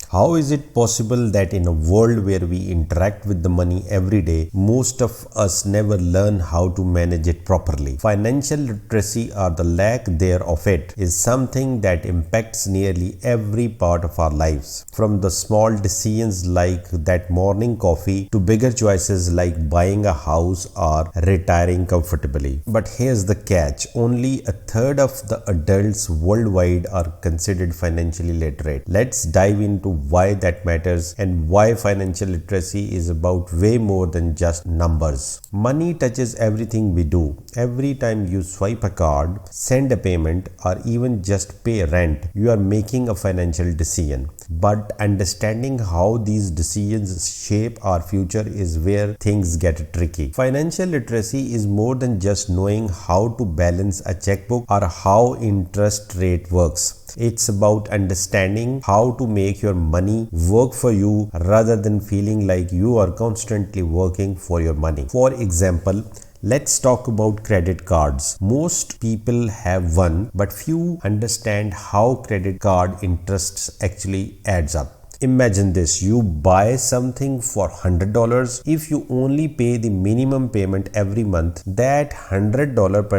How is it possible that in a world where we interact with the money every day, most of us never learn how to manage it properly? Financial literacy, or the lack thereof it, is something that impacts nearly every part of our lives. From the small decisions like that morning coffee to bigger choices like buying a house or retiring comfortably. But here's the catch: only a third of the adults worldwide are considered financially literate. Let's dive into why that matters and why financial literacy is about way more than just numbers. Money touches everything we do. Every time you swipe a card, send a payment, or even just pay rent, you are making a financial decision. But understanding how these decisions shape our future is where things get tricky. Financial literacy is more than just knowing how to balance a checkbook or how interest rate works. It's about understanding how to make your money work for you rather than feeling like you are constantly working for your money. For example, let's talk about credit cards. Most people have one, but few understand how credit card interests actually adds up. Imagine this: you buy something for $100. If you only pay the minimum payment every month, that $100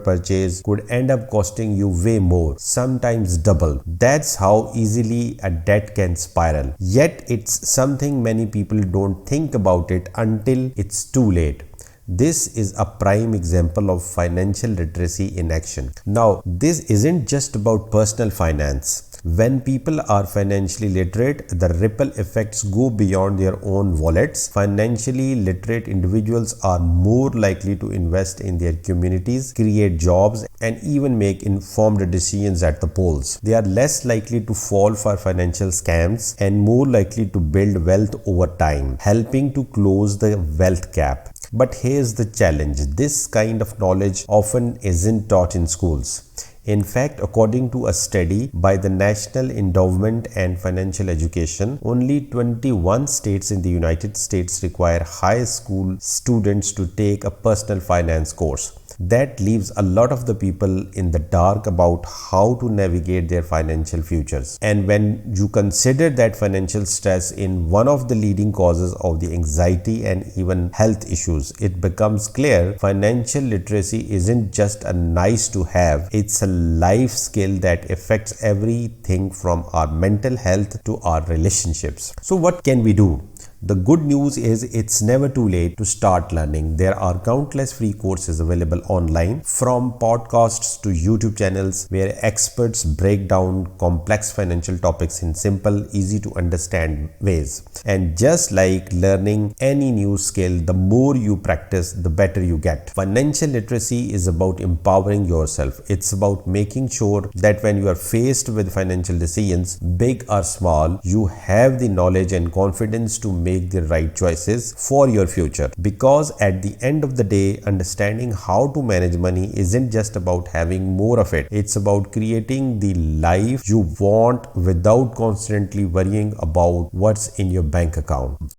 purchase could end up costing you way more, sometimes double. That's how easily a debt can spiral. Yet it's something many people don't think about it until it's too late. This is a prime example of financial literacy in action. Now, this isn't just about personal finance. When people are financially literate, the ripple effects go beyond their own wallets. Financially literate individuals are more likely to invest in their communities, create jobs, and even make informed decisions at the polls. They are less likely to fall for financial scams and more likely to build wealth over time, helping to close the wealth gap. But here's the challenge: this kind of knowledge often isn't taught in schools. In fact, according to a study by the National Endowment and Financial Education, only 21 states in the United States require high school students to take a personal finance course. That leaves a lot of the people in the dark about how to navigate their financial futures. And when you consider that financial stress is one of the leading causes of the anxiety and even health issues, it becomes clear financial literacy isn't just a nice to have, it's a life skill that affects everything from our mental health to our relationships. So what can we do? The good news is it's never too late to start learning. There are countless free courses available online, from podcasts to YouTube channels where experts break down complex financial topics in simple, easy to understand ways. And just like learning any new skill, the more you practice, the better you get. Financial literacy is about empowering yourself. It's about making sure that when you are faced with financial decisions, big or small, you have the knowledge and confidence to make the right choices for your future. Because at the end of the day, understanding how to manage money isn't just about having more of it. It's about creating the life you want without constantly worrying about what's in your bank account.